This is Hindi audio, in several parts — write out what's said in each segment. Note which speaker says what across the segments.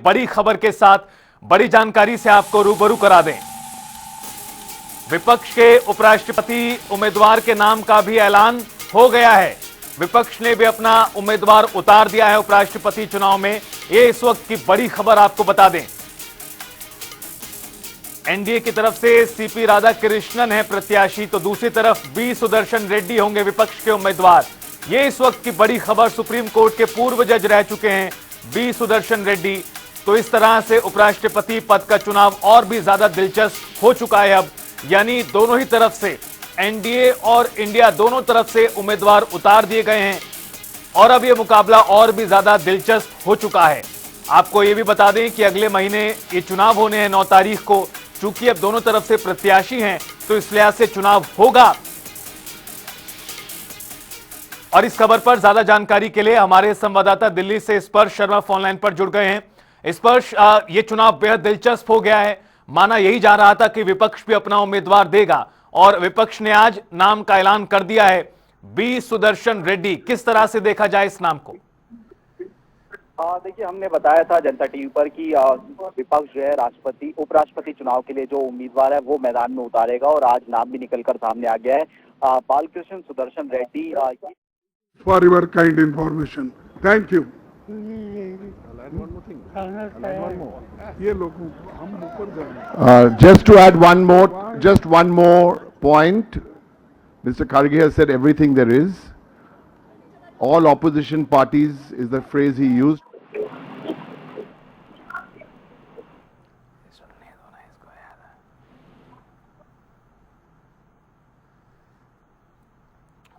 Speaker 1: बड़ी खबर के साथ बड़ी जानकारी से आपको रूबरू करा दें। विपक्ष के उपराष्ट्रपति उम्मीदवार के नाम का भी ऐलान हो गया है। विपक्ष ने भी अपना उम्मीदवार उतार दिया है उपराष्ट्रपति चुनाव में। ये इस वक्त की बड़ी खबर आपको बता दें। एनडीए की तरफ से सीपी राधाकृष्णन है प्रत्याशी, तो दूसरी तरफ बी सुदर्शन रेड्डी होंगे विपक्ष के उम्मीदवार। ये इस वक्त की बड़ी खबर। सुप्रीम कोर्ट के पूर्व जज रह चुके हैं बी सुदर्शन रेड्डी। तो इस तरह से उपराष्ट्रपति पद का चुनाव और भी ज्यादा दिलचस्प हो चुका है अब, यानी दोनों ही तरफ से, एनडीए और इंडिया दोनों तरफ से उम्मीदवार उतार दिए गए हैं और अब यह मुकाबला और भी ज्यादा दिलचस्प हो चुका है। आपको यह भी बता दें कि अगले महीने ये चुनाव होने हैं 9 तारीख को। चूंकि अब दोनों तरफ से प्रत्याशी हैं तो इस लिहाज से चुनाव होगा। और इस खबर पर ज्यादा जानकारी के लिए हमारे संवाददाता दिल्ली से स्पर्श शर्मा फोन लाइन पर जुड़ गए हैं। स्पर्श, ये चुनाव बेहद दिलचस्प हो गया है। माना यही जा रहा था कि विपक्ष भी अपना उम्मीदवार देगा और विपक्ष ने आज नाम का ऐलान कर दिया है, बी सुदर्शन रेड्डी। किस तरह से देखा जाए इस नाम को?
Speaker 2: देखिए, हमने बताया था जनता टीवी पर कि विपक्ष जो है उपराष्ट्रपति चुनाव के लिए जो उम्मीदवार है वो मैदान में उतारेगा और आज नाम भी निकलकर सामने आ गया है। Balkrishna Sudarshan Reddy.
Speaker 3: For your kind information, thank you. ये लोगों हम ऊपर जाएंगे।
Speaker 4: Just one more point. Mr. Kharge has said everything there is. All opposition parties is the phrase he used.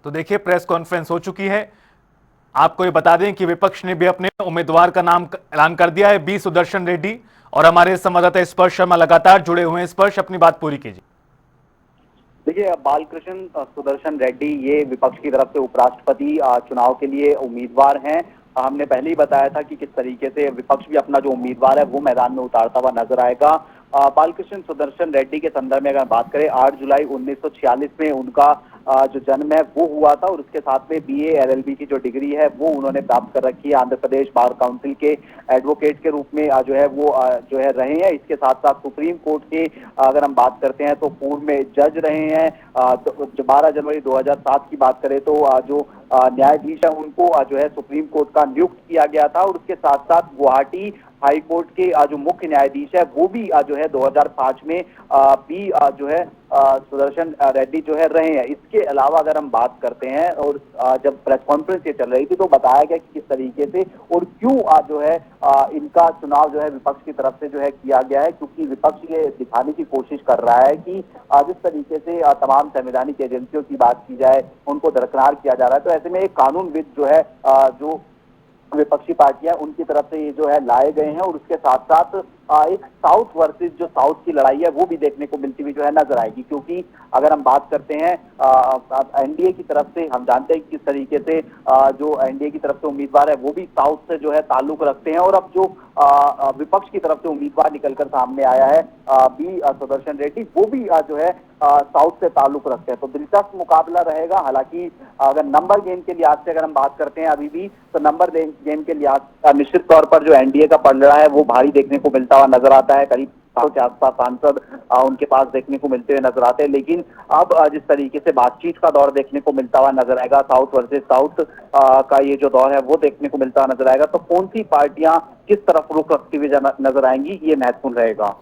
Speaker 1: तो देखिए, प्रेस कॉन्फ्रेंस हो चुकी है। आपको ये बता दें कि विपक्ष ने भी अपने उम्मीदवार का नाम ऐलान कर दिया है, बी सुदर्शन रेड्डी। और हमारे संवाददाता स्पर्श शर्मा लगातार जुड़े हुए हैं। स्पर्श, अपनी बात पूरी कीजिए।
Speaker 2: देखिए, बालकृष्ण सुदर्शन रेड्डी ये विपक्ष की तरफ से उपराष्ट्रपति चुनाव के लिए उम्मीदवार हैं। हमने पहले ही बताया था कि किस तरीके से विपक्ष भी अपना जो उम्मीदवार है वो मैदान में उतारता हुआ नजर आएगा। बालकृष्ण सुदर्शन रेड्डी के संदर्भ में अगर बात करें, 8 जुलाई 1946 में उनका जो जन्म है वो हुआ था और उसके साथ में बीए एलएलबी की जो डिग्री है वो उन्होंने प्राप्त कर रखी है। आंध्र प्रदेश बार काउंसिल के एडवोकेट के रूप में जो है वो जो है रहे हैं। इसके साथ साथ सुप्रीम कोर्ट के अगर हम बात करते हैं तो पूर्व में जज रहे हैं। तो 12 जनवरी 2007 की बात करें तो जो न्यायाधीश है उनको जो है सुप्रीम कोर्ट का नियुक्त किया गया था और उसके साथ साथ गुवाहाटी हाई कोर्ट के जो मुख्य न्यायाधीश है वो भी जो है 2005 में बी जो है सुदर्शन रेड्डी जो है रहे हैं। इसके अलावा अगर हम बात करते हैं और जब प्रेस कॉन्फ्रेंस ये चल रही थी तो बताया गया कि किस तरीके से और क्यों जो है इनका चुनाव जो है विपक्ष की तरफ से जो है किया गया है, क्योंकि विपक्ष ये दिखाने की कोशिश कर रहा है कि जिस तरीके से तमाम संवैधानिक एजेंसियों की बात की जाए उनको दरकिनार किया जा रहा है। तो ऐसे में एक कानूनविद जो है जो विपक्षी पार्टियां उनकी तरफ से ये जो है लाए गए हैं और उसके साथ साथ एक साउथ वर्सेस जो साउथ की लड़ाई है वो भी देखने को मिलती हुई जो है नजर आएगी। क्योंकि अगर हम बात करते हैं एनडीए की तरफ से, हम जानते हैं कि किस तरीके से जो एनडीए की तरफ से उम्मीदवार है वो भी साउथ से जो है ताल्लुक रखते हैं और अब जो विपक्ष की तरफ से उम्मीदवार निकलकर सामने आया है बी सुदर्शन रेड्डी, वो भी जो है साउथ से ताल्लुक रखते हैं। तो दिलचस्प मुकाबला रहेगा। हालांकि अगर नंबर गेम के लिहाज से अगर हम बात करते हैं अभी भी, तो नंबर गेम के लिहाज निश्चित तौर पर जो एनडीए का पलड़ा है वो भारी देखने को मिलता हुआ नजर आता है। करीब 100 के आसपास सांसद उनके पास देखने को मिलते हुए नजर आते हैं। लेकिन अब जिस तरीके से बातचीत का दौर देखने को मिलता हुआ नजर आएगा, साउथ वर्सेस साउथ का ये जो दौर है वो देखने को मिलता हुआ नजर आएगा। तो कौन सी पार्टियां किस तरफ रुख रखती हुई नजर आएंगी, ये महत्वपूर्ण रहेगा।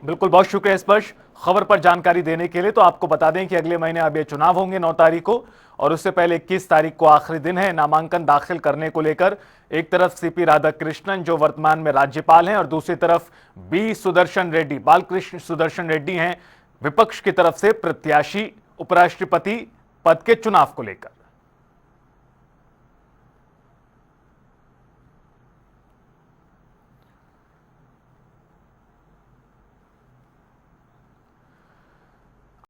Speaker 1: बिल्कुल, बहुत शुक्रिया स्पर्श खबर पर जानकारी देने के लिए। तो आपको बता दें कि अगले महीने अब ये चुनाव होंगे 9 तारीख को और उससे पहले 21 तारीख को आखिरी दिन है नामांकन दाखिल करने को लेकर। एक तरफ सीपी राधाकृष्णन जो वर्तमान में राज्यपाल हैं और दूसरी तरफ बी सुदर्शन रेड्डी, बालकृष्ण सुदर्शन रेड्डी हैं विपक्ष की तरफ से प्रत्याशी उपराष्ट्रपति पद के चुनाव को लेकर।